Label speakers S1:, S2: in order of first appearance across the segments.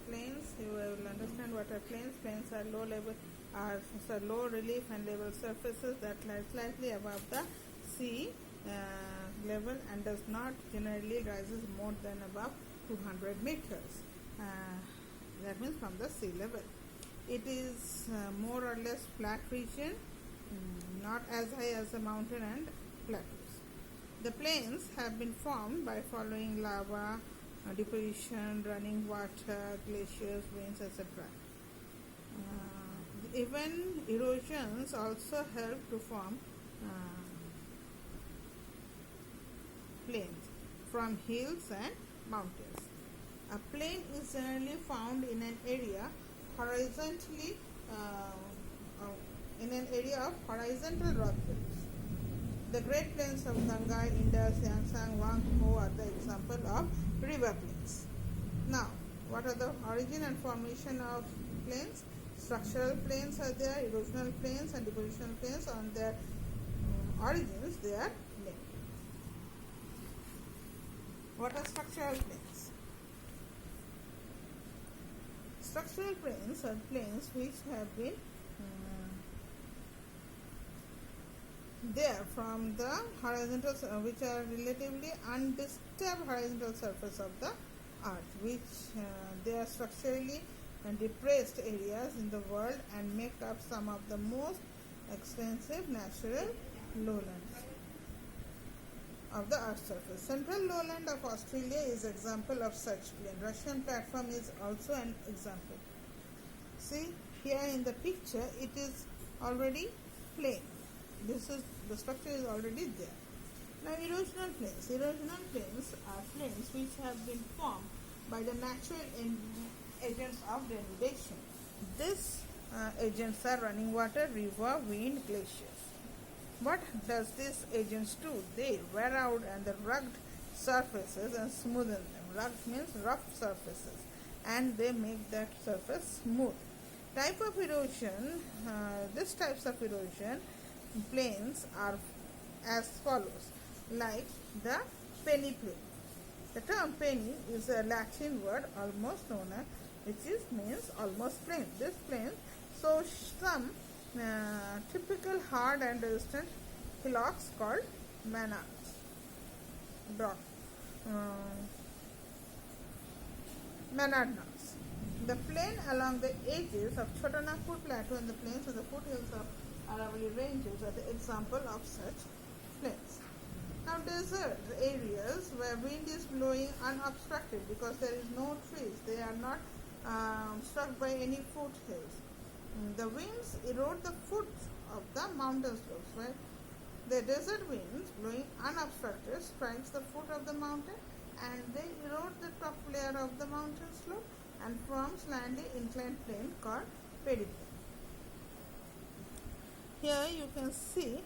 S1: planes. You will understand what are planes. Planes are low relief and level surfaces that lie slightly above the sea level and does not generally rises more than above 200 meters. That means from the sea level. It is more or less flat region, not as high as the mountain and plateaus. The plains have been formed by following lava, deposition, running water, glaciers, winds, etc. Even erosions also help to form plains from hills and mountains. A plain is generally found in an area horizontally of horizontal rock hills. The Great Plains of Ganga, Indus, Yangtze, Huanghe are the example of river plains. Now, what are the origin and formation of plains? Structural plains are there, erosional plains and depositional plains. On their origins, they are linked. What are structural plains? Structural plains are plains which have been there from the horizontal, which are relatively undisturbed horizontal surface of the earth, which they are structurally depressed areas in the world and make up some of the most extensive natural lowlands of the earth's surface. Central lowland of Australia is example of such plain. Russian platform is also an example. See here in the picture, it is already plain. This is the structure is already there. Now erosional plains. Erosional plains are plains which have been formed by the natural agents of denudation. These agents are running water, river, wind, glaciers. What does these agents do? They wear out and the rugged surfaces and smoothen them. Rugged means rough surfaces, and they make that surface smooth. Type of erosion. These types of erosion plains are as follows, like the penny plain. The term penny is a Latin word almost known as, which means almost plain. This plain shows some typical hard and resistant hillocks called manards. Manards. The plain along the edges of Chotanagpur Plateau and the plains of the foothills of Aravalli ranges are the example of such plains. Now desert areas where wind is blowing unobstructed because there is no trees, they are not struck by any foothills. The winds erode the foot of the mountain slopes, right? The desert winds blowing unobstructed strikes the foot of the mountain and they erode the top layer of the mountain slope and forms slightly inclined plane called pediplain. Here you can see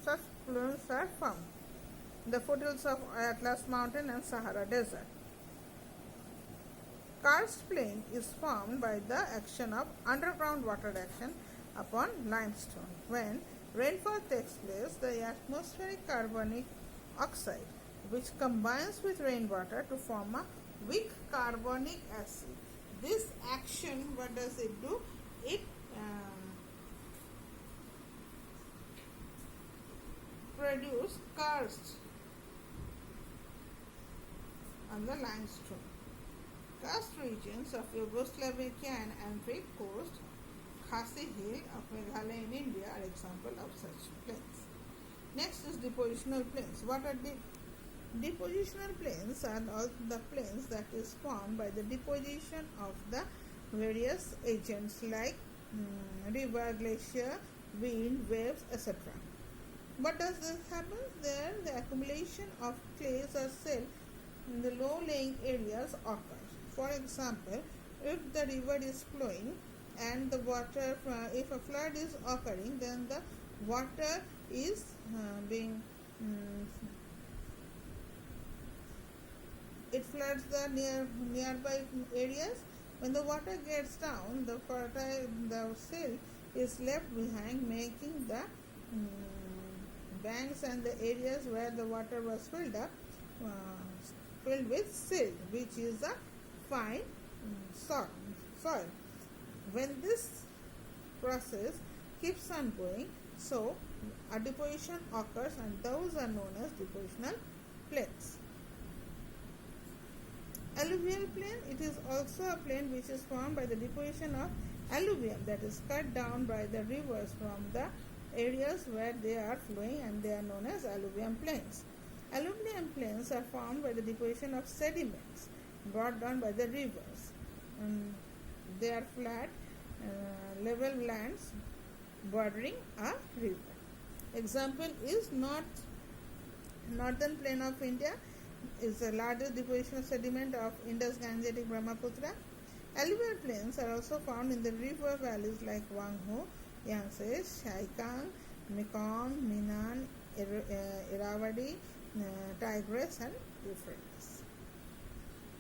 S1: such plains are found. The foothills of Atlas Mountain and Sahara Desert. Karst plain is formed by the action of underground water action upon limestone. When rainfall takes place, the atmospheric carbonic oxide, which combines with rainwater to form a weak carbonic acid. This action, what does it do? It produces karst on the limestone. Karst regions of Yugoslavia and Antarctic coast, Khasi Hill of Meghalaya in India are example of such plains. Next is depositional plains. What are depositional plains? Are all the plains that is formed by the deposition of the various agents like river, glacier, wind, waves, etc. What does this happen? There the accumulation of clays or silt in the low-lying areas occurs. For example, if the river is flowing and the water, if a flood is occurring, then the water is it floods the nearby areas. When the water gets down, the silt is left behind, making the banks and the areas where the water was filled up filled with silt, which is a fine soil. When this process keeps on going, so a deposition occurs, and those are known as depositional planes. Alluvial plain, it is also a plain which is formed by the deposition of alluvium, that is cut down by the rivers from the areas where they are flowing, and they are known as alluvium plains. Alluvium plains are formed by the deposition of sediments brought down by the rivers. And they are flat, level lands bordering a river. Example is northern plain of India is the largest deposition of sediment of Indus, Gangetic, Brahmaputra. Alluvial plains are also found in the river valleys like Wangho, Yangtze, Shaikang, Mekong, Minan, Irrawaddy, Tigris, and Euphrates.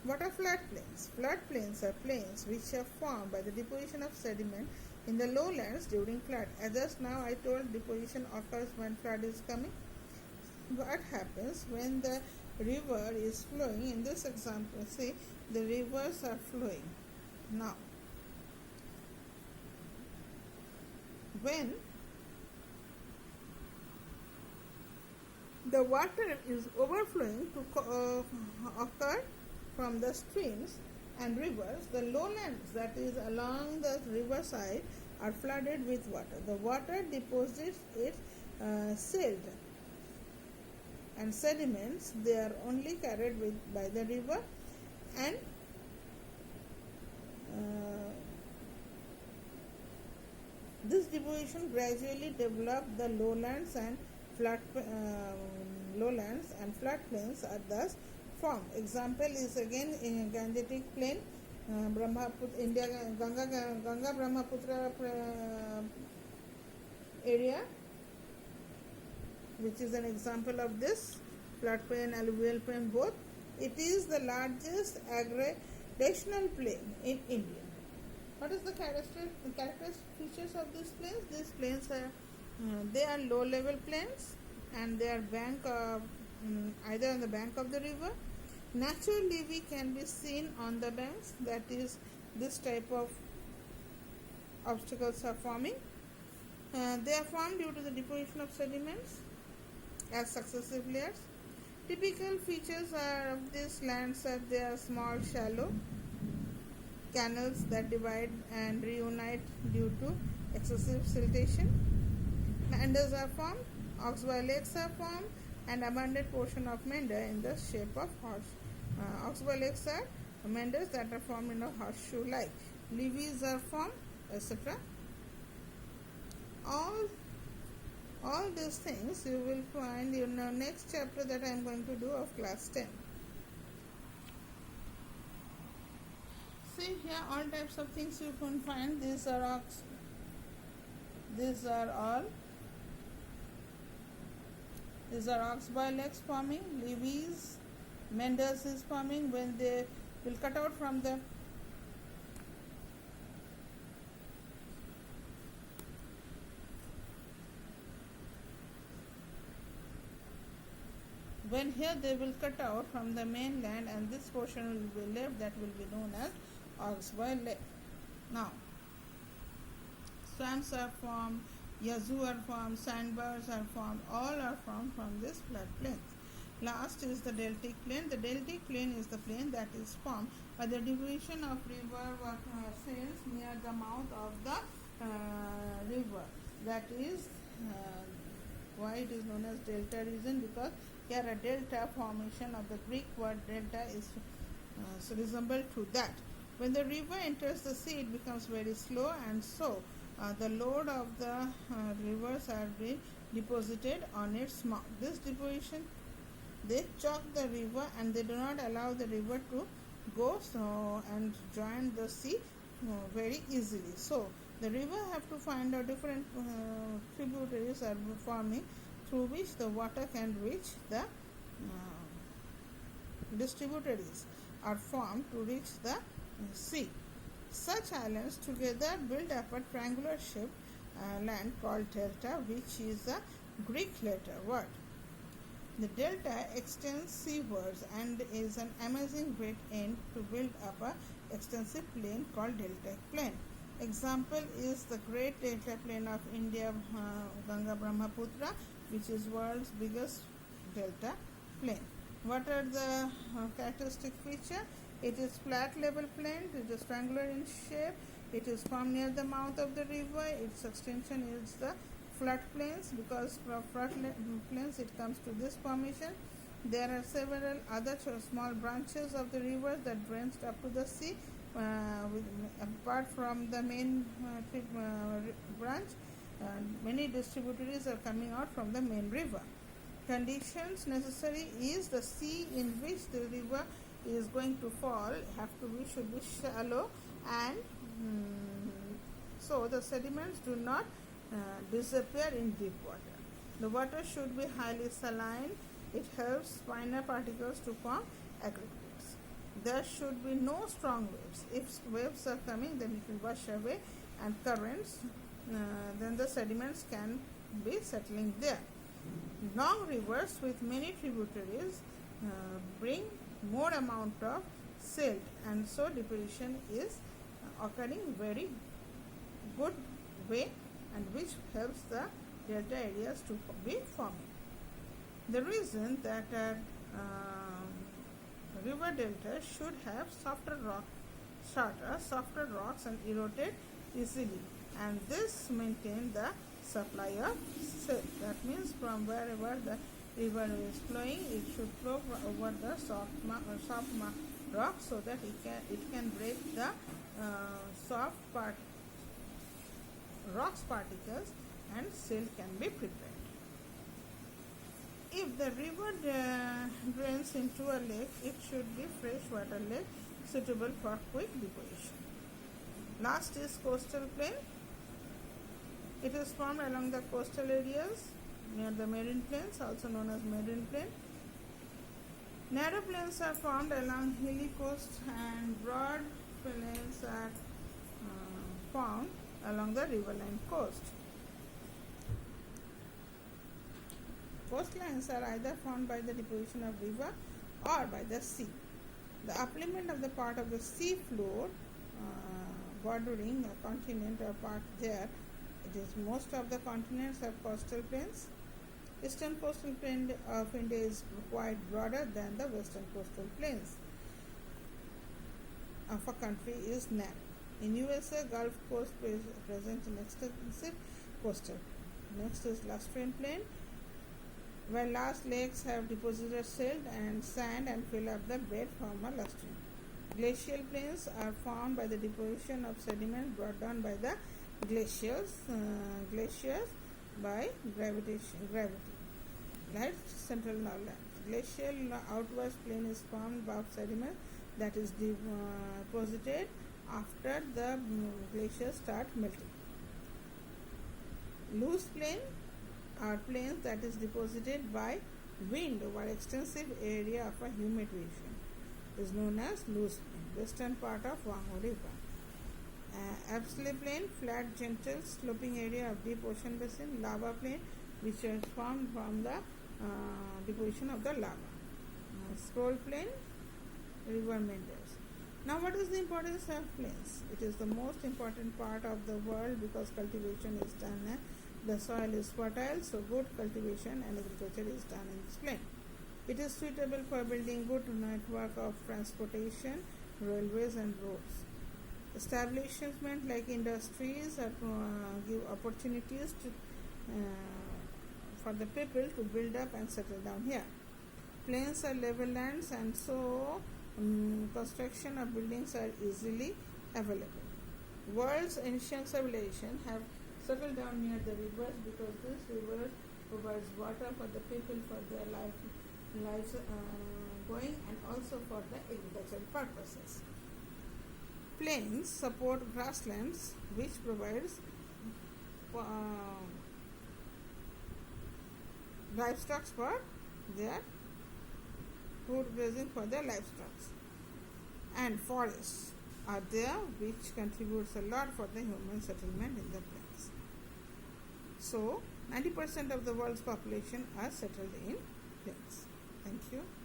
S1: What are floodplains? Floodplains are plains which are formed by the deposition of sediment in the lowlands during flood. As just now I told, deposition occurs when flood is coming. What happens when the river is flowing? In this example, see, the rivers are flowing. Now, when the water is overflowing to occur from the streams and rivers, the lowlands that is along the riverside are flooded with water. The water deposits its silt and sediments. They are only carried by the river, and this deposition gradually developed the lowlands and floodplains are thus formed. Example is again in Gangetic Plain, India, Ganga Brahmaputra area, which is an example of this floodplain, alluvial plain both. It is the largest aggradational plain in India. What is the characteristic features of these plains? These plains are they are low level plains, and they are either on the bank of the river. Natural levee can be seen on the banks, that is, this type of obstacles are forming. They are formed due to the deposition of sediments as successive layers. Typical features of these lands are they are small, shallow canals that divide and reunite due to excessive siltation. Meanders are formed, oxbow lakes are formed, and abundant portion of meander in the shape of horse. Oxbow lakes are meanders that are formed in a horseshoe-like. Levees are formed, etc. All these things you will find in the next chapter that I am going to do of class 10. See here, all types of things you can find. These are oxbow lakes forming, levees, meanders is forming when they will cut out from the here they will cut out from the mainland, and this portion will be left, that will be known as oxbow lake. Now, swamps are formed, yazoo are formed, sandbars are formed, all are formed from this floodplains. Last is the Deltic Plane. The Deltic Plane is the plain that is formed by the division of river sails near the mouth of the river. That is why it is known as delta region, because here a delta formation of the Greek word delta is resembled to that. When the river enters the sea, it becomes very slow, and so the load of the rivers are being deposited on its mouth. This deposition, they choke the river, and they do not allow the river to go and join the sea very easily. So the river have to find out different tributaries are forming through which the water can reach the distributaries are formed to reach the sea. Such islands together build up a triangular shaped land called delta, which is a Greek letter word. The delta extends seawards and is an amazing great end to build up a extensive plain called Deltic Plane. Example is the Great Delta Plane of India, Ganga Brahmaputra, which is world's biggest delta plane. What are the characteristic feature? It is flat level plain, it is triangular in shape, it is formed near the mouth of the river, its extension is the flood plains. Because from flood plains it comes to this formation. There are several other small branches of the river that drains up to the sea. Apart from the main branch, many tributaries are coming out from the main river. Conditions necessary is the sea in which the river is going to fall should be shallow, and so the sediments do not disappear in deep water. The water should be highly saline. It helps finer particles to form aggregates. There should be no strong waves. If waves are coming, then it will wash away, and currents, then the sediments can be settling there. Long rivers with many tributaries bring more amount of silt, and so deposition is occurring very good way, and which helps the delta areas to be forming. The reason that river delta should have softer rocks and erode easily, and this maintain the supply of silt. That means from wherever the river is flowing, it should flow over the soft rock, so that it can break the rocks particles, and silt can be prepared. If the river drains into a lake, it should be freshwater lake suitable for quick deposition. Last is coastal plain. It is formed along the coastal areas near the marine plains, also known as marine plain. Narrow plains are formed along hilly coast, and broad plains are formed along the riverine coast. Coastlines are either formed by the deposition of river or by the sea. The upland of the part of the sea floor bordering a continent or part there, it is most of the continents are coastal plains. Eastern coastal plain of India is quite broader than the western coastal plains of a country is narrow. In USA, Gulf Coast presents an extensive coastal. Next is Luxurian Plane, where large lakes have deposited silt and sand and fill up the bed from a luxurian. Glacial plains are formed by the deposition of sediment brought down by the glaciers by gravity. Right central lowland. Glacial outwards plain is formed of sediment that is deposited after the glaciers start melting. Loose plain are plains that is deposited by wind over extensive area of a humid region. Is known as loose plain. Western part of Wango River. Absolute plain, flat, gentle, sloping area of deep ocean basin. Lava plain, which is formed from the deposition of the lava. Scroll plain, river meanders. Now, what is the importance of plains? It is the most important part of the world because cultivation is done. The soil is fertile, so good cultivation and agriculture is done in this plain. It is suitable for building good network of transportation, railways and roads. Establishments like industries give opportunities for the people to build up and settle down here. Plains are level lands, and so construction of buildings are easily available. World's ancient civilization have settled down near the rivers because this river provides water for the people for their lives going, and also for the agricultural purposes. Plains support grasslands, which provides livestock for their food grazing for their livestock, and forests are there, which contributes a lot for the human settlement in the plains. So 90% of the world's population are settled in planes. Thank you.